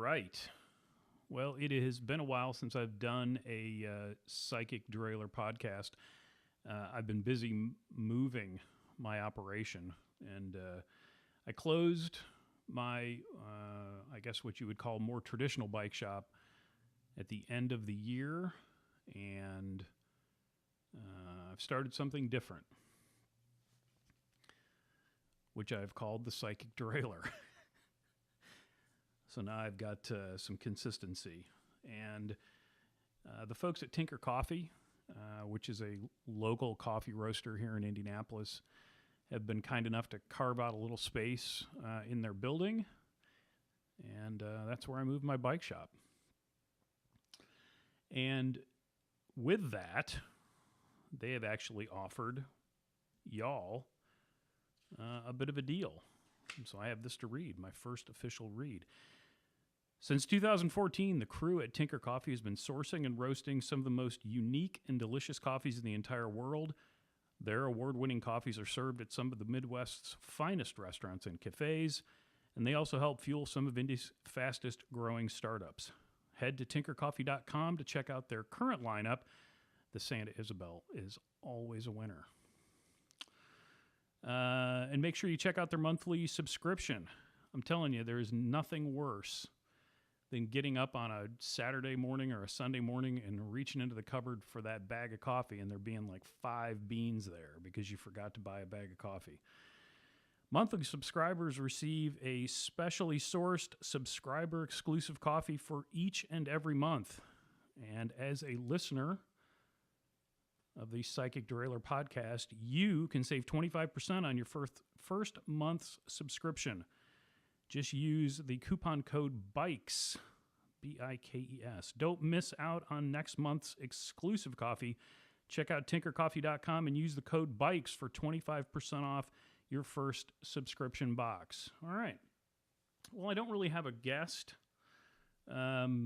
right. Well, it has been a while since I've done a psychic derailleur podcast. I've been busy moving my operation, and I closed my, I guess what you would call more traditional bike shop at the end of the year, and I've started something different, which I've called the psychic derailleur. So now I've got some consistency. And the folks at Tinker Coffee, which is a local coffee roaster here in Indianapolis, have been kind enough to carve out a little space in their building. And that's where I moved my bike shop. And with that, they have actually offered y'all a bit of a deal. And so I have this to read, my first official read. Since 2014, the crew at Tinker Coffee has been sourcing and roasting some of the most unique and delicious coffees in the entire world. Their award-winning coffees are served at some of the Midwest's finest restaurants and cafes, and they also help fuel some of Indy's fastest-growing startups. Head to tinkercoffee.com to check out their current lineup. The Santa Isabel is always a winner. And make sure you check out their monthly subscription. I'm telling you, there is nothing worse than getting up on a Saturday morning or a Sunday morning and reaching into the cupboard for that bag of coffee and there being like 5 beans there because you forgot to buy a bag of coffee. Monthly subscribers receive a specially sourced subscriber-exclusive coffee for each and every month. And as a listener of the Psychic Derailleur podcast, you can save 25% on your first month's subscription. Just use the coupon code BIKES, B-I-K-E-S. Don't miss out on next month's exclusive coffee. Check out tinkercoffee.com and use the code BIKES for 25% off your first subscription box. All right. Well, I don't really have a guest, but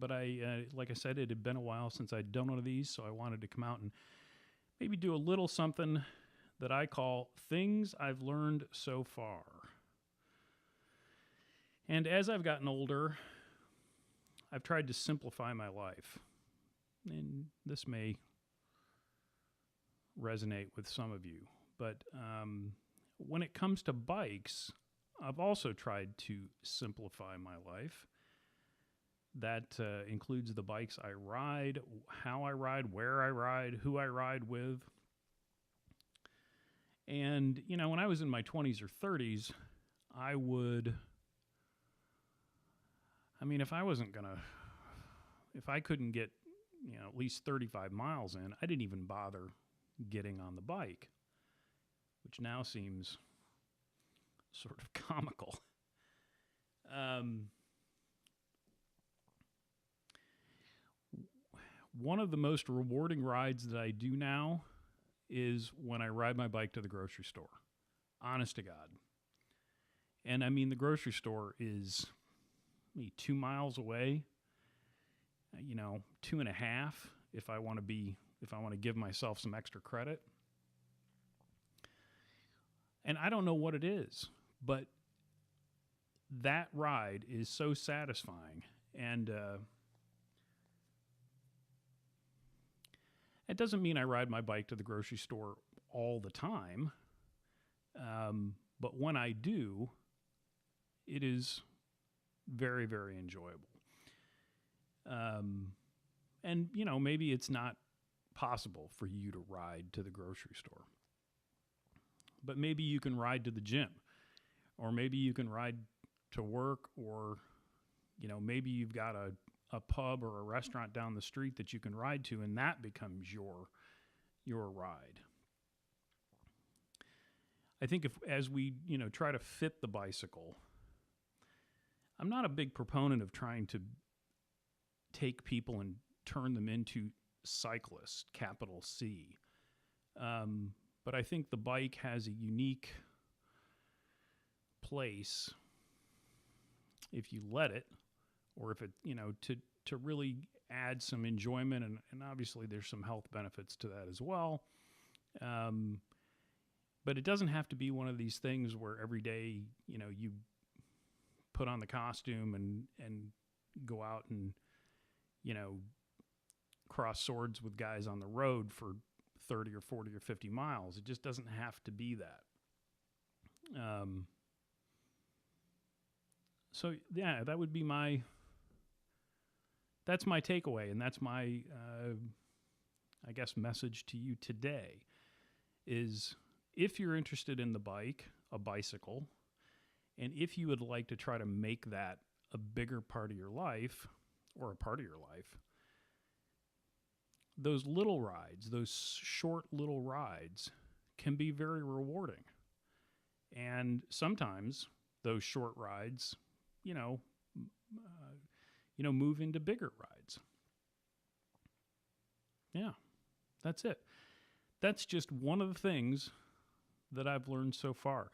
like I said, it had been a while since I'd done one of these, so I wanted to come out and maybe do a little something that I call Things I've Learned So Far. And as I've gotten older, I've tried to simplify my life. And this may resonate with some of you. But when it comes to bikes, I've also tried to simplify my life. That includes the bikes I ride, how I ride, where I ride, who I ride with. And, you know, when I was in my 20s or 30s, if I couldn't get, at least 35 miles in, I didn't even bother getting on the bike, which now seems sort of comical. One of the most rewarding rides that I do now is when I ride my bike to the grocery store. Honest to God. And I mean, the grocery store is maybe 2 miles away, 2.5 if I want to give myself some extra credit. And I don't know what it is, but that ride is so satisfying. And it doesn't mean I ride my bike to the grocery store all the time. But when I do, it is very, very enjoyable. And, maybe it's not possible for you to ride to the grocery store. But maybe you can ride to the gym. Or maybe you can ride to work. Or, maybe you've got a pub or a restaurant down the street that you can ride to, and that becomes your ride. I think as we, try to fit the bicycle, I'm not a big proponent of trying to take people and turn them into cyclists, capital C. But I think the bike has a unique place if you let it, or if it, to really add some enjoyment, and obviously there's some health benefits to that as well. But it doesn't have to be one of these things where every day, you put on the costume and go out and, cross swords with guys on the road for 30 or 40 or 50 miles. It just doesn't have to be that. So yeah, that would be that's my takeaway, and that's my, I guess, message to you today is if you're interested in a bicycle, and if you would like to try to make that a bigger part of your life or a part of your life, those little rides, those short little rides can be very rewarding. And sometimes those short rides, move into bigger rides. Yeah, that's it. That's just one of the things that I've learned so far.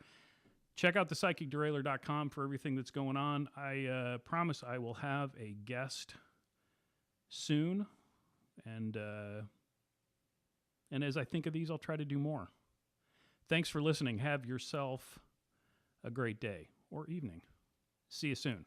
Check out thepsychicderailer.com for everything that's going on. I promise I will have a guest soon. And as I think of these, I'll try to do more. Thanks for listening. Have yourself a great day or evening. See you soon.